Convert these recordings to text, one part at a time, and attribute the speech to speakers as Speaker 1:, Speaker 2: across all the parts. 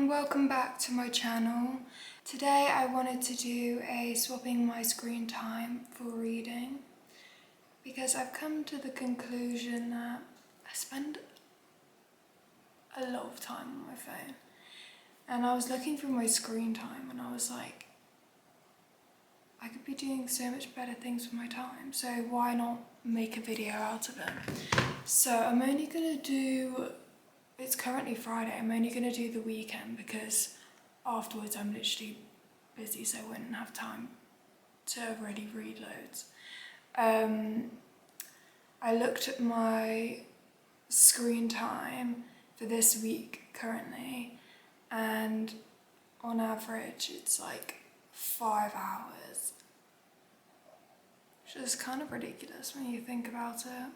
Speaker 1: and welcome back to my channel. Today I wanted to do a swapping my screen time for reading because I've come to the conclusion that I spend a lot of time on my phone, and I was looking through my screen time and I was like, I could be doing so much better things with my time, so why not make a video out of it? So I'm only gonna do, it's currently Friday, I'm only gonna do the weekend because afterwards I'm literally busy, so I wouldn't have time to really read loads. I looked at my screen time for this week currently, and on average it's like 5 hours, which is kind of ridiculous when you think about it.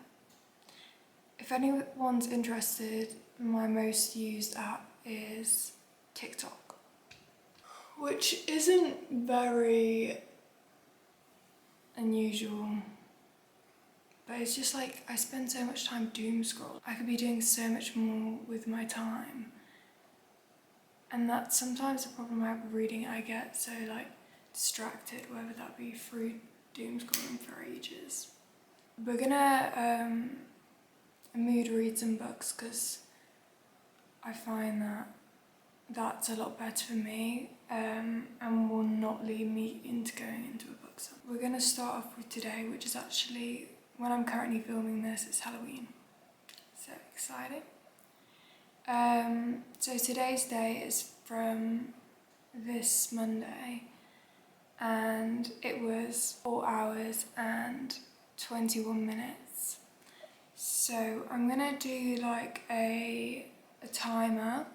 Speaker 1: If anyone's interested, my most used app is TikTok, which isn't very unusual, but it's just like I spend so much time doom scrolling. I could be doing so much more with my time, and that's sometimes the problem I have with reading. I get so like distracted, whether that be through doom scrolling for ages. We're gonna mood read some books because I find that that's a lot better for me and will not lead me into going into a book. So we're gonna start off with today, which is actually, when I'm currently filming this, it's Halloween. So exciting. So today's day is from this Monday, and it was 4 hours and 21 minutes. So I'm gonna do like a timer.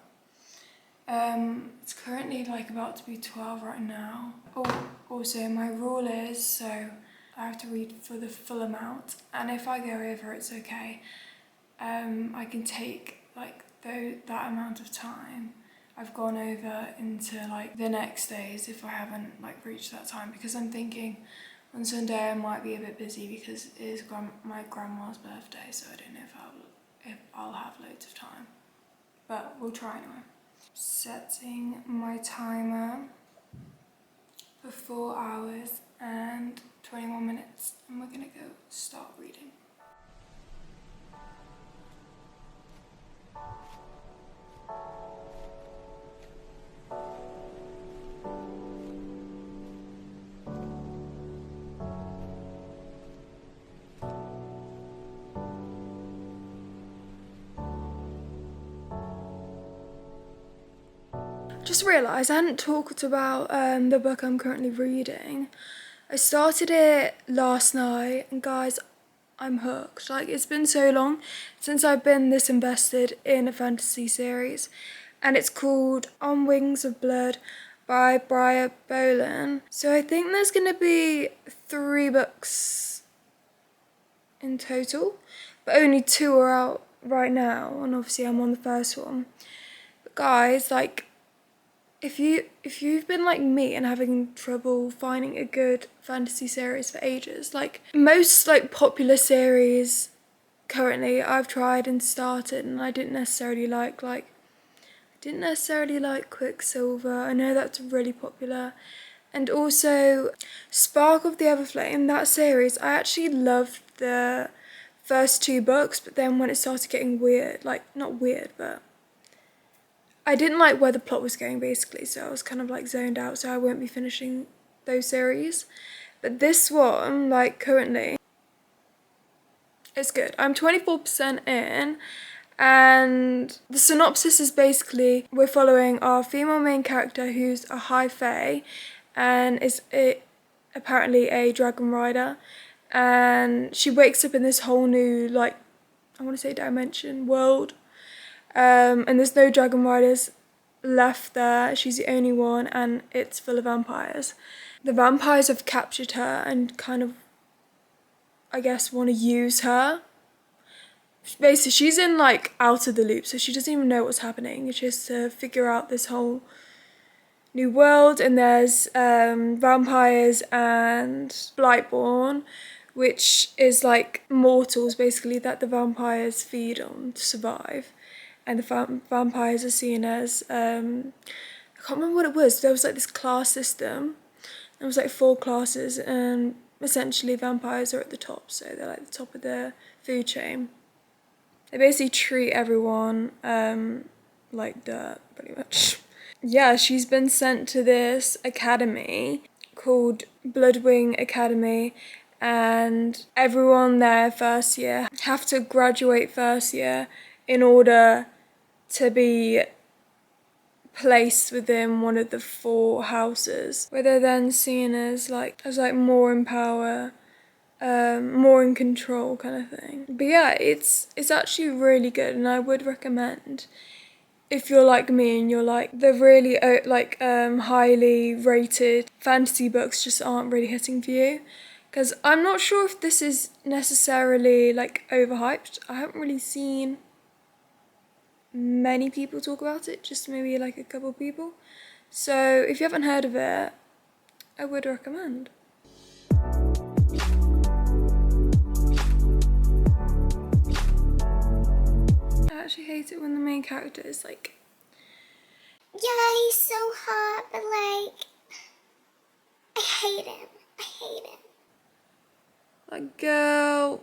Speaker 1: It's currently like about to be 12 right now. Oh, also my rule is, so I have to read for the full amount, and if I go over, it's okay. I can take like that amount of time I've gone over into like the next days if I haven't like reached that time, because I'm thinking on Sunday I might be a bit busy because it is my grandma's birthday, so I don't know if I'll have loads of time, but we'll try anyway. Setting my timer for 4 hours and 21 minutes, and we're gonna go start reading. Just realised I hadn't talked about the book I'm currently reading. I started it last night, and guys, I'm hooked. Like, it's been so long since I've been this invested in a fantasy series, and it's called On Wings of Blood by Briar Bolan. So I think there's gonna be 3 books in total, but only 2 are out right now, and obviously I'm on the first one. But guys, like, if you've been like me and having trouble finding a good fantasy series for ages, like most like popular series currently I've tried and started, and I didn't necessarily like Quicksilver. I know that's really popular. And also Spark of the Everflame, that series, I actually loved the first 2 books, but then when it started getting weird, like not weird, but I didn't like where the plot was going basically, so I was kind of like zoned out, so I won't be finishing those series. But this one, like currently, it's good. I'm 24% in, and the synopsis is basically we're following our female main character who's a high fae and is apparently a dragon rider, and she wakes up in this whole new, like, I want to say dimension, world. And there's no dragon riders left there. She's the only one, and it's full of vampires. The vampires have captured her and kind of, I guess, want to use her. Basically, she's in like out of the loop, so she doesn't even know what's happening. It's just to figure out this whole new world, and there's vampires and Blightborn, which is like mortals basically that the vampires feed on to survive. and the vampires are seen as, I can't remember what it was. There was like this class system. There was like 4 classes, and essentially vampires are at the top, so they're like the top of the food chain. They basically treat everyone like dirt, pretty much. Yeah, she's been sent to this academy called Bloodwing Academy, and everyone there first year have to graduate first year in order to be placed within one of the 4 houses, where they're then seen as like more in power, more in control kind of thing. But yeah, it's actually really good, and I would recommend, if you're like me and you're like the really highly rated fantasy books just aren't really hitting for you, because I'm not sure if this is necessarily like overhyped. I haven't really seen many people talk about it, just maybe like a couple people. So if you haven't heard of it, I would recommend. I actually hate it when the main character is like,
Speaker 2: yeah, he's so hot, but like, I hate him. I hate him.
Speaker 1: like, girl,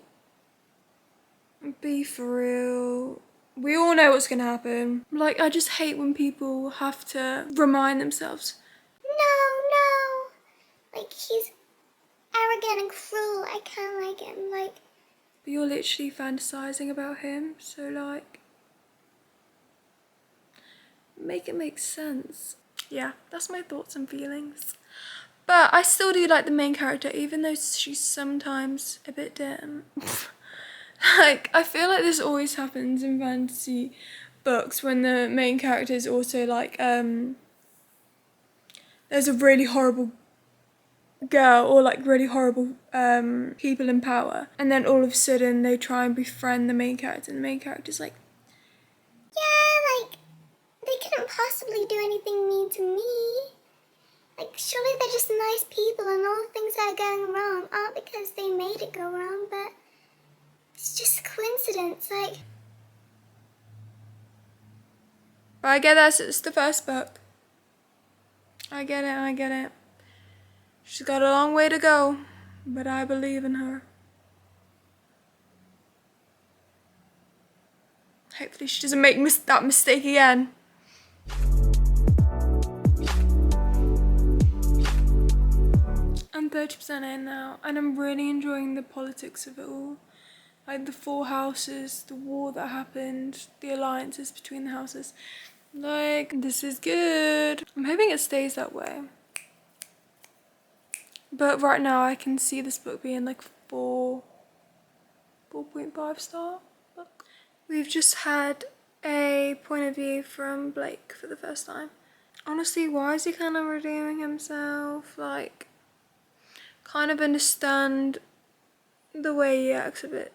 Speaker 1: be for real. We all know what's gonna happen. Like, I just hate when people have to remind themselves.
Speaker 2: No. Like, he's arrogant and cruel. I can't like him. Like,
Speaker 1: But you're literally fantasizing about him, so like, make it make sense. Yeah, that's my thoughts and feelings. But I still do like the main character, even though she's sometimes a bit dim. Like, I feel like this always happens in fantasy books when the main character is also like, there's a really horrible girl or like really horrible people in power, and then all of a sudden they try and befriend the main character, and the main character's like,
Speaker 2: yeah, like, they couldn't possibly do anything mean to me. Like, surely they're just nice people, and all the things that are going wrong aren't because they made it go wrong, but it's just a coincidence, like.
Speaker 1: but I get that it's the first book. I get it. She's got a long way to go, but I believe in her. Hopefully she doesn't make that mistake again. I'm 30% in now, and I'm really enjoying the politics of it all. Like the 4 houses, the war that happened, the alliances between the houses. Like, this is good. I'm hoping it stays that way. But right now I can see this book being like 4.5 star book. We've just had a point of view from Blake for the first time. Honestly, why is he kind of redeeming himself? Like, kind of understand the way he acts a bit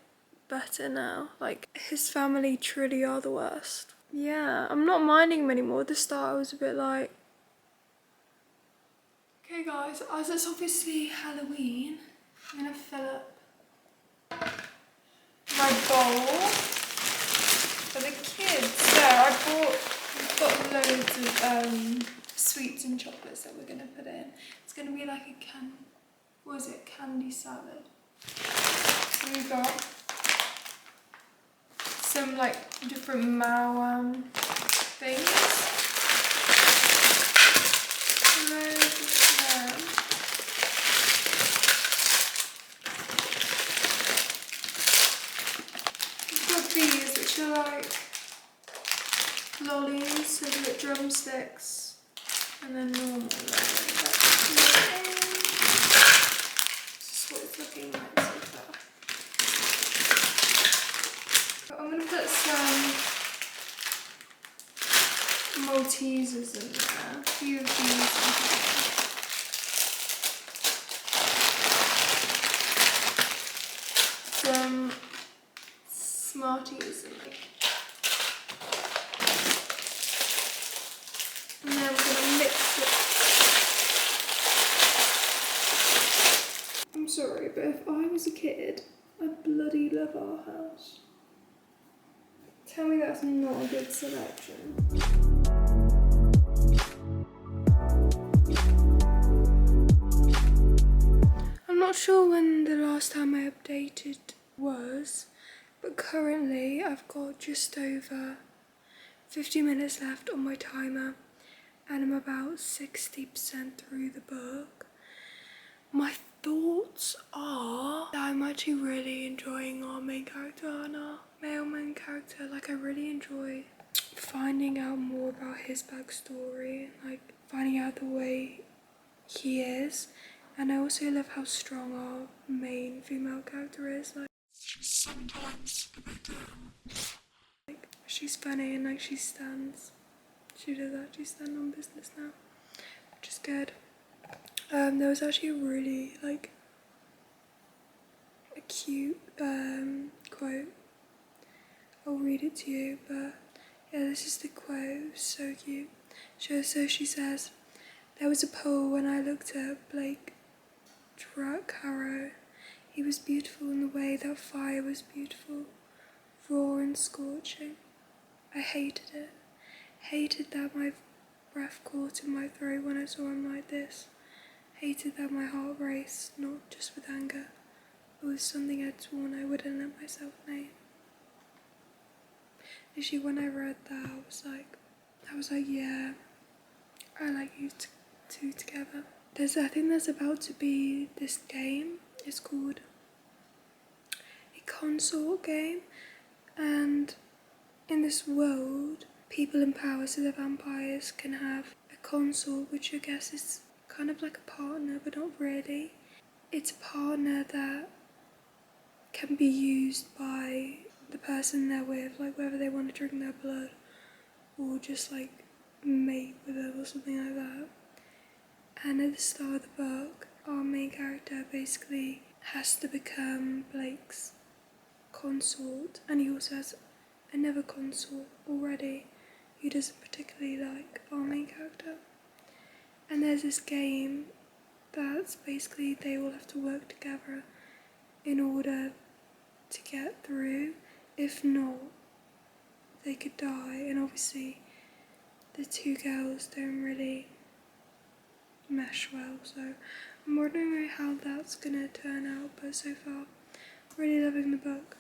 Speaker 1: better now. Like, his family truly are the worst. Yeah, I'm not minding him anymore. At the start I was a bit like, okay guys, as it's obviously Halloween, I'm gonna fill up my bowl for the kids. So we've got loads of sweets and chocolates that we're gonna put in. It's gonna be like a candy salad. So we've got some like different Mao things. Loads of them. We've got these, which are like lollies, so we've got drumsticks, and then normal lollies. This is what it's looking like so far. But I'm going to put some Maltesers in there, a few of these in here. Some Smarties in there. And then we're going to mix it. I'm sorry, but if I was a kid, I'd bloody love our house. Tell me that's not a good selection. I'm not sure when the last time I updated was, but currently I've got just over 50 minutes left on my timer and I'm about 60% through the book. My thoughts are that I'm actually really enjoying our main character and our male main character. Like, I really enjoy finding out more about his backstory, like finding out the way he is. And I also love how strong our main female character is. Like, she's sometimes a bit like, she's funny and like she does actually stand on business now, which is good. There was actually a really like a cute quote. I'll read it to you, but yeah, this is the quote. It's so cute. So she says, "There was a pool when I looked at Blake Harrow. He was beautiful in the way that fire was beautiful, raw and scorching. I hated it. Hated that my breath caught in my throat when I saw him like this. Hated that my heart raced, not just with anger, but with something I'd sworn I wouldn't let myself name." Actually, when I read that, I was like, yeah, I like you two together. I think there's about to be this game. It's called a consort game, and in this world, people in power, so the vampires, can have a consort, which I guess is kind of like a partner, but not really. It's a partner that can be used by the person they're with, like whether they want to drink their blood or just like mate with them or something like that. And at the start of the book, our main character basically has to become Blake's consort, and he also has another consort already who doesn't particularly like our main character. And there's this game that's basically they all have to work together in order to get through. If not, they could die. And obviously the two girls don't really mesh well, so I'm wondering how that's gonna turn out. But so far, really loving the book.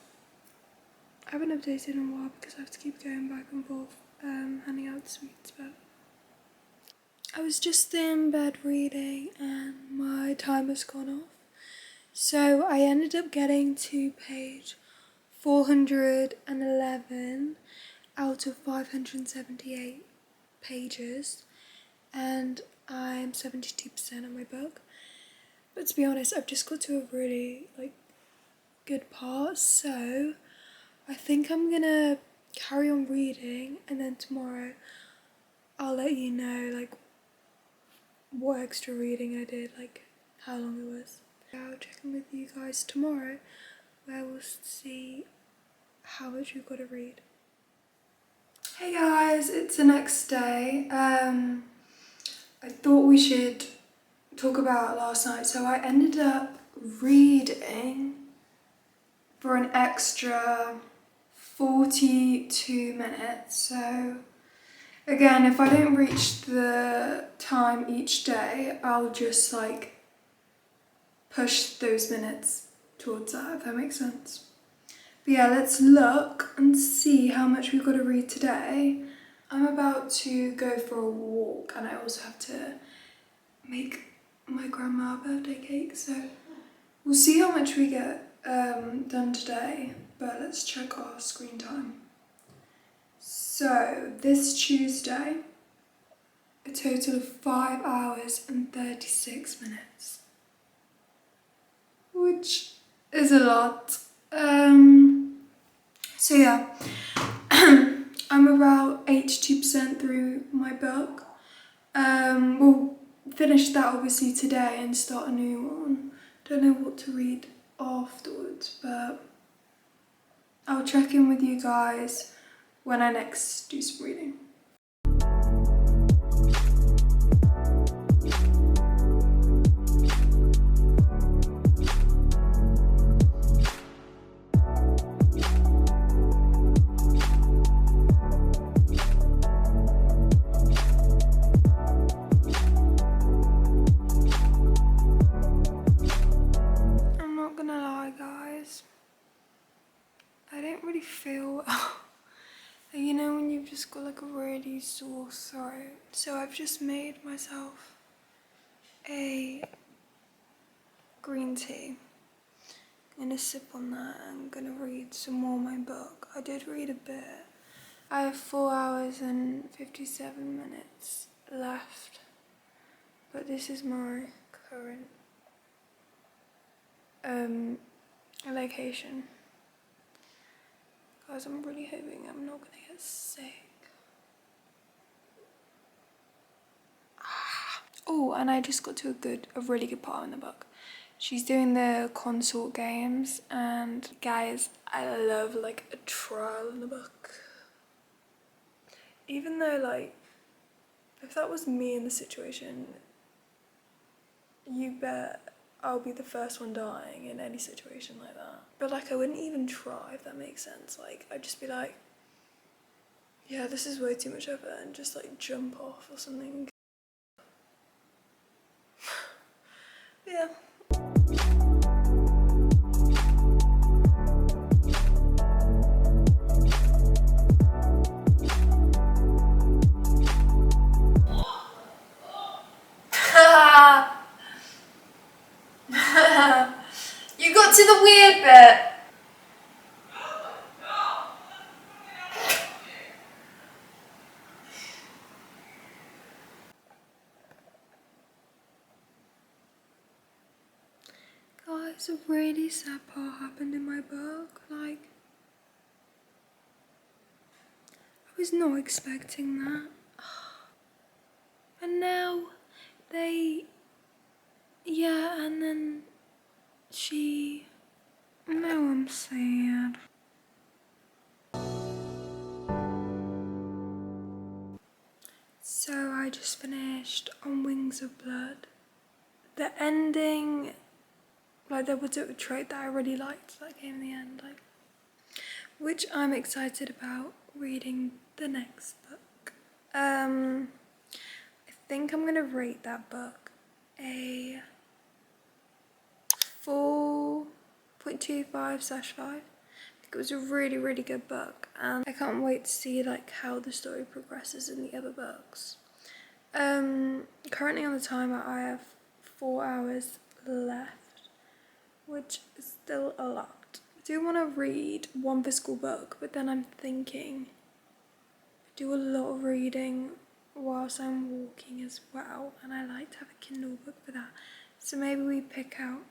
Speaker 1: I haven't updated in a while because I have to keep going back and forth handing out sweets, but I was just in bed reading and my timer's gone off. So I ended up getting to page 411 out of 578 pages, and I'm 72% of my book. But to be honest, I've just got to a really good part, so I think I'm gonna carry on reading, and then tomorrow I'll let you know what extra reading I did, how long it was. I'll check in with you guys tomorrow, where we'll see how much we've got to read. Hey guys, it's the next day. I thought we should talk about last night. So I ended up reading for an extra 42 minutes. So again, if I don't reach the time each day, I'll just push those minutes towards that, if that makes sense. But yeah, let's look and see how much we've got to read today. I'm about to go for a walk, and I also have to make my grandma a birthday cake, so we'll see how much we get done today. But let's check our screen time. So this Tuesday, a total of 5 hours and 36 minutes, which is a lot. So yeah, I'm about 82% through my book. We'll finish that obviously today and start a new one. Don't know what to read afterwards, but I'll check in with you guys when I next do some reading. really sore throat, so I've just made myself a green tea. I'm gonna sip on that and I'm gonna read some more of my book. I did read a bit. I have 4 hours and 57 minutes left, but this is my current location. Guys, I'm really hoping I'm not gonna get sick. Oh, and I just got to a really good part in the book. She's doing the consort games, and guys, I love like a trial in the book. Even though, like, if that was me in the situation, you bet I'll be the first one dying in any situation like that. But like, I wouldn't even try, if that makes sense. Like, I'd just be like, yeah, this is way too much effort, and just like jump off or something. Yeah. You got to the weird bit. Guys, a really sad part happened in my book. Like, I was not expecting that. And now yeah, and then now I'm sad. So I just finished On Wings of Blood. The ending, like, there was a trait that I really liked that came in the end, like, which I'm excited about reading the next book. I think I'm gonna rate that book a 4.25/5. It was a really, really good book, and I can't wait to see like how the story progresses in the other books. Currently on the timer I have 4 hours left, which is still a lot. I do want to read one physical book, but then I'm thinking I do a lot of reading whilst I'm walking as well, and I like to have a Kindle book for that. So maybe we pick out a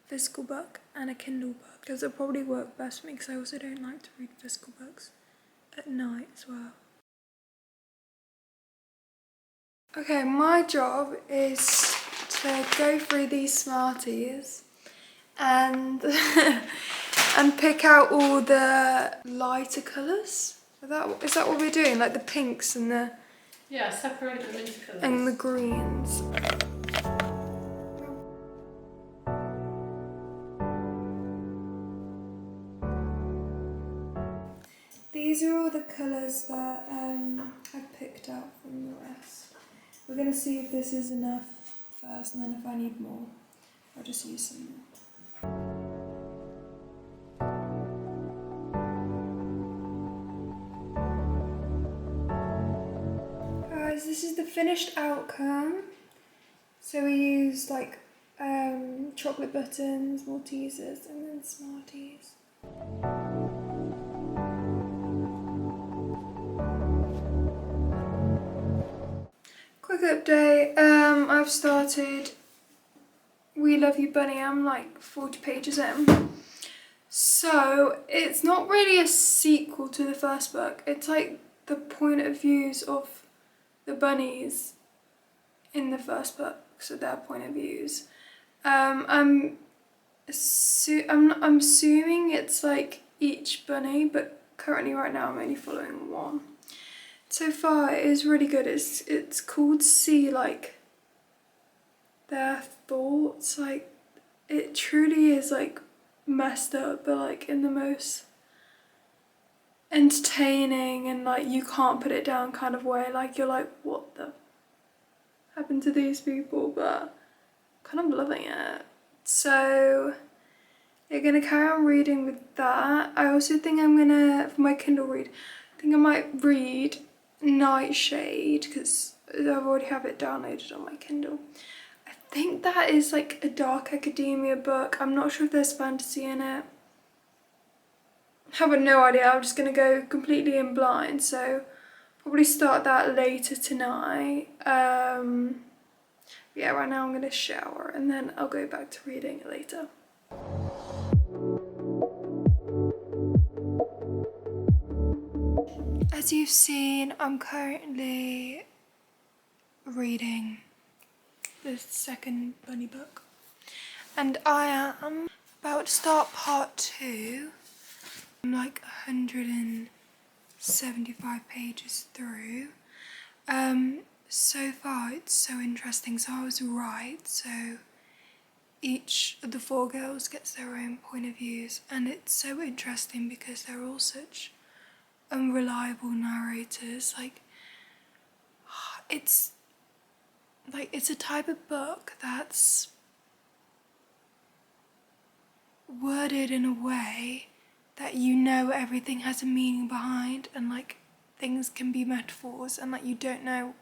Speaker 1: physical book and a Kindle book, because it'll probably work best for me, because I also don't like to read physical books at night as well. Okay, my job is to go through these Smarties and and pick out all the lighter colours. Is that what we're doing? Like the pinks and the
Speaker 2: separate them into colours.
Speaker 1: And the greens. These are all the colours that I've picked out from the rest. We're going to see if this is enough first, and then if I need more, I'll just use some more. Guys, this is the finished outcome. So we used like chocolate buttons, Maltesers, and then Smarties. Quick update, I've started We Love You Bunny. I'm like 40 pages in. So it's not really a sequel to the first book. It's like the point of views of the bunnies in the first book, so their point of views. I'm assuming it's like each bunny, but currently right now I'm only following one. So far it is really good. It's cool to see like their thoughts. Like, it truly is like messed up, but like in the most entertaining and like you can't put it down kind of way. Like, you're like, what the happened to these people? But kind of loving it. So you're gonna carry on reading with that. I also think I'm gonna, for my Kindle read, I think I might read Nightshade, because I already have it downloaded on my Kindle. I think that is like a dark academia book. I'm not sure if there's fantasy in it. I have no idea. I'm just going to go completely in blind, so probably start that later tonight. Yeah, right now I'm going to shower and then I'll go back to reading it later. As you've seen, I'm currently reading the second bunny book, and I am about to start part 2. I'm like 175 pages through. So far it's so interesting. So I was right, so each of the 4 girls gets their own point of views, and it's so interesting because they're all such unreliable narrators. Like, it's a type of book that's worded in a way that you know everything has a meaning behind, and like things can be metaphors, and like you don't know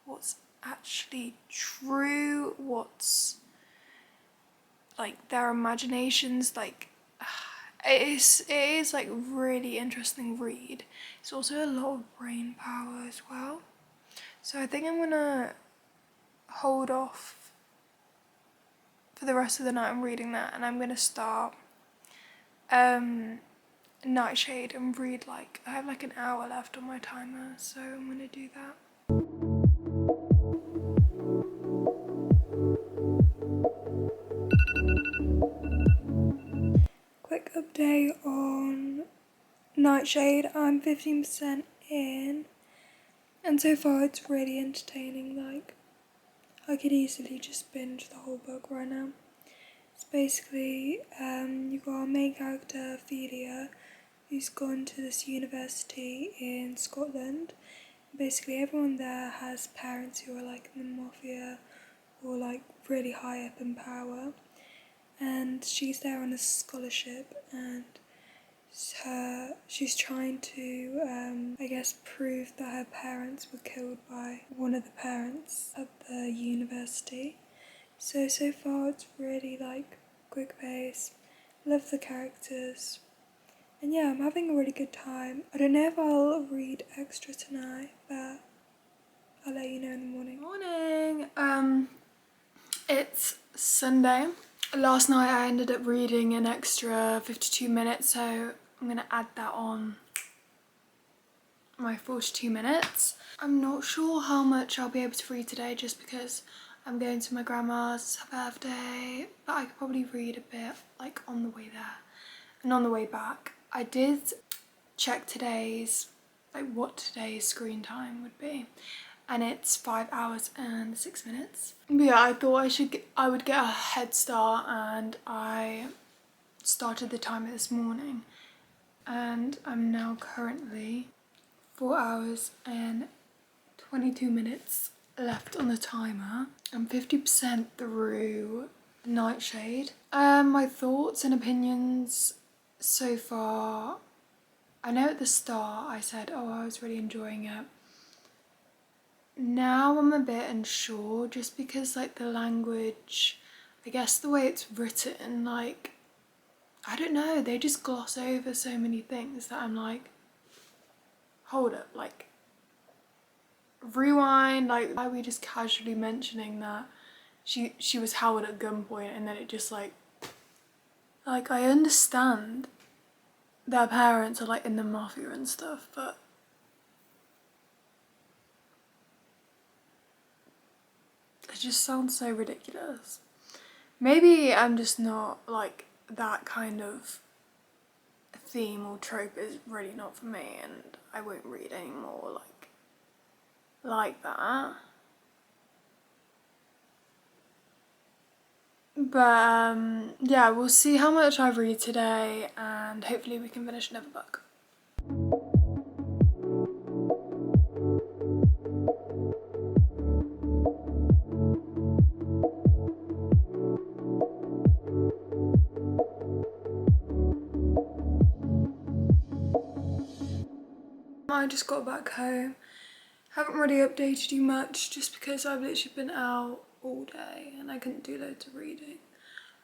Speaker 1: what's actually true, what's like their imaginations. Like it is like really interesting read. It's also a lot of brain power as well. So I think I'm gonna hold off for the rest of the night. I'm reading that, and I'm gonna start Nightshade and read like, I have like an hour left on my timer, so I'm gonna do that. Quick update on Nightshade. I'm 15% in, and so far it's really entertaining. Like, I could easily just binge the whole book right now. It's basically, you got our main character, Ophelia, who's gone to this university in Scotland. Basically everyone there has parents who are like in the mafia or like really high up in power, and she's there on a scholarship, and she's trying to I guess prove that her parents were killed by one of the parents at the university. So far it's really like quick pace, love the characters, and yeah, I'm having a really good time. I don't know if I'll read extra tonight, but I'll let you know in the morning. Morning! It's Sunday. Last night I ended up reading an extra 52 minutes, so I'm gonna add that on my 42 minutes. I'm not sure how much I'll be able to read today just because I'm going to my grandma's birthday, but I could probably read a bit like on the way there and on the way back. I did check today's, like what today's screen time would be, and it's 5 hours and 6 minutes. But yeah, I thought I would get a head start, and I started the timer this morning, and I'm now currently 4 hours and 22 minutes left on the timer. I'm 50% through Nightshade. My thoughts and opinions so far, I know at the start I said, oh, I was really enjoying it. Now I'm a bit unsure, just because like the language, I guess the way it's written, like, I don't know, they just gloss over so many things that I'm like, hold up, like, rewind. Like, why are we just casually mentioning that she was held at gunpoint, and then it just like I understand their parents are like in the mafia and stuff, but it just sounds so ridiculous. Maybe I'm just not like, that kind of theme or trope is really not for me, and I won't read anymore like that. But yeah, we'll see how much I read today, and hopefully we can finish another book. I I just got back home. Haven't really updated you much just because I've literally been out all day and I couldn't do loads of reading.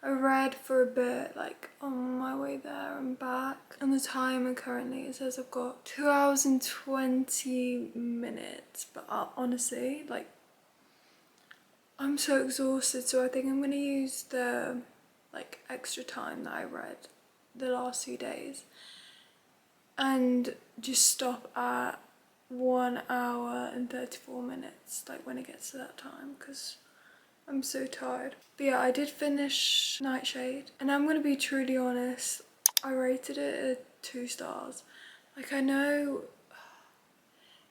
Speaker 1: I read for a bit, like on my way there and back. And the timer currently, it says I've got 2 hours and 20 minutes. But honestly, like, I'm so exhausted, so I think I'm gonna use the like extra time that I read the last 2 days and just stop at 1 hour and 34 minutes, like when it gets to that time, because I'm so tired. But yeah, I did finish Nightshade, and I'm gonna be truly honest, I rated it at 2 stars. Like, I know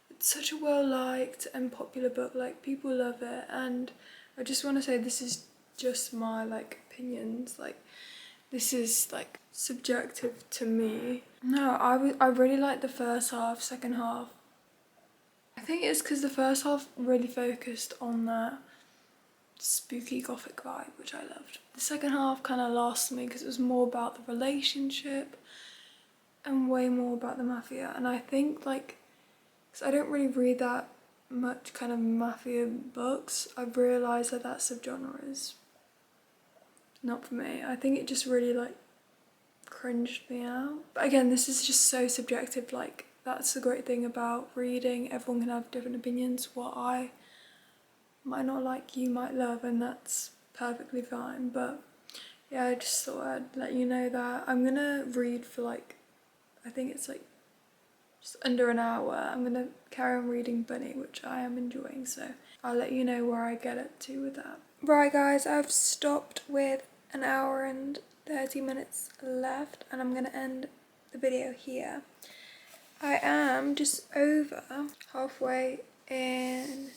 Speaker 1: it's such a well-liked and popular book, like people love it, and I just want to say this is just my like opinions, like this is like subjective to me. No, I really liked the first half. Second half, I think it's because the first half really focused on that spooky gothic vibe, which I loved. The second half kind of lost me because it was more about the relationship and way more about the mafia. And I think like, because I don't really read that much kind of mafia books, I've realised that that subgenre is not for me. I think it just really like cringed me out. But again, this is just so subjective. Like, that's the great thing about reading. Everyone can have different opinions. What I might not like, you might love, and that's perfectly fine. But yeah, I just thought I'd let you know that I'm gonna read for like, I think it's like just under an hour. I'm gonna carry on reading Bunny, which I am enjoying, so I'll let you know where I get up to with that. Right guys, I've stopped with 1 hour and 30 minutes left, and I'm gonna end the video here. I am just over halfway in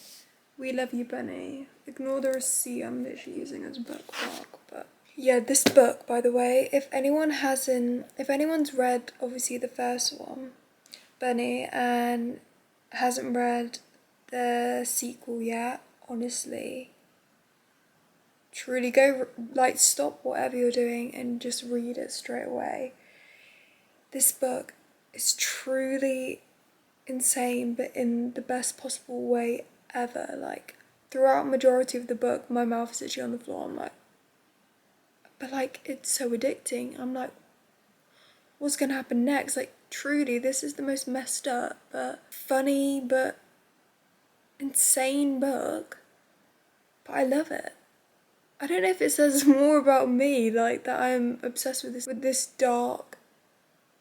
Speaker 1: We Love You Bunny. Ignore the receipt, I'm literally using as bookmark, but yeah, this book, by the way, if anyone's read obviously the first one, Bunny, and hasn't read the sequel yet, honestly, truly go, like, stop whatever you're doing and just read it straight away. This book is truly insane, but in the best possible way ever. Like, throughout majority of the book, my mouth is actually on the floor. I'm like, but like, it's so addicting. I'm like, what's gonna happen next? Like, truly, this is the most messed up but funny but insane book, but I love it. I don't know if it says more about me, like that I'm obsessed with this dark,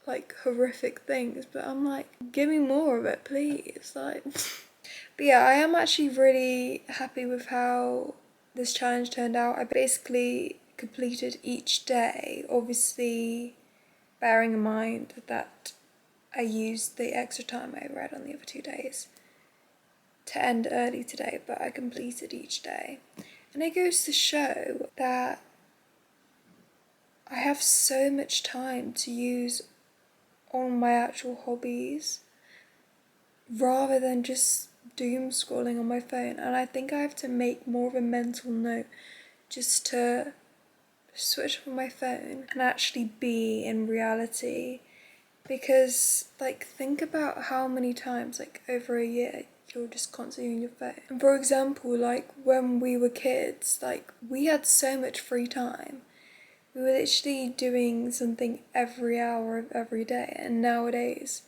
Speaker 1: like horrific things, but I'm like, give me more of it, please. Like, but yeah, I am actually really happy with how this challenge turned out. I basically completed each day, obviously bearing in mind that I used the extra time I read on the other 2 days to end early today, but I completed each day. And it goes to show that I have so much time to use on my actual hobbies rather than just doom scrolling on my phone. And I think I have to make more of a mental note just to switch on my phone and actually be in reality, because like, think about how many times like over a year you're just constantly on your phone. And for example, like when we were kids, like we had so much free time. We were literally doing something every hour of every day, and nowadays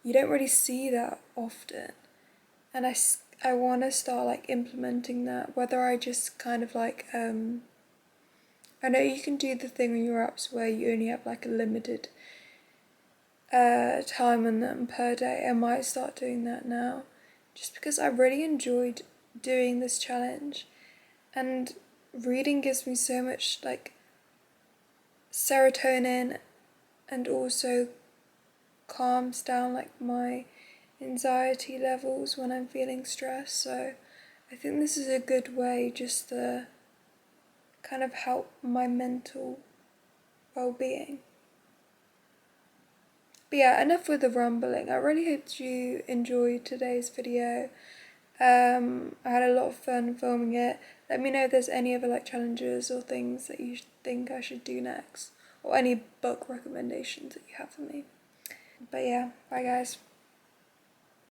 Speaker 1: you don't really see that often. And I want to start like implementing that, whether I just kind of like I know you can do the thing on your apps where you only have like a limited time on them per day. I might start doing that now, just because I really enjoyed doing this challenge, and reading gives me so much like serotonin, and also calms down like my anxiety levels when I'm feeling stressed. So I think this is a good way just to kind of help my mental well-being. But yeah, enough with the rambling. I really hope you enjoyed today's video. I had a lot of fun filming it. Let me know if there's any other like challenges or things that you think I should do next, or any book recommendations that you have for me. But yeah, bye guys.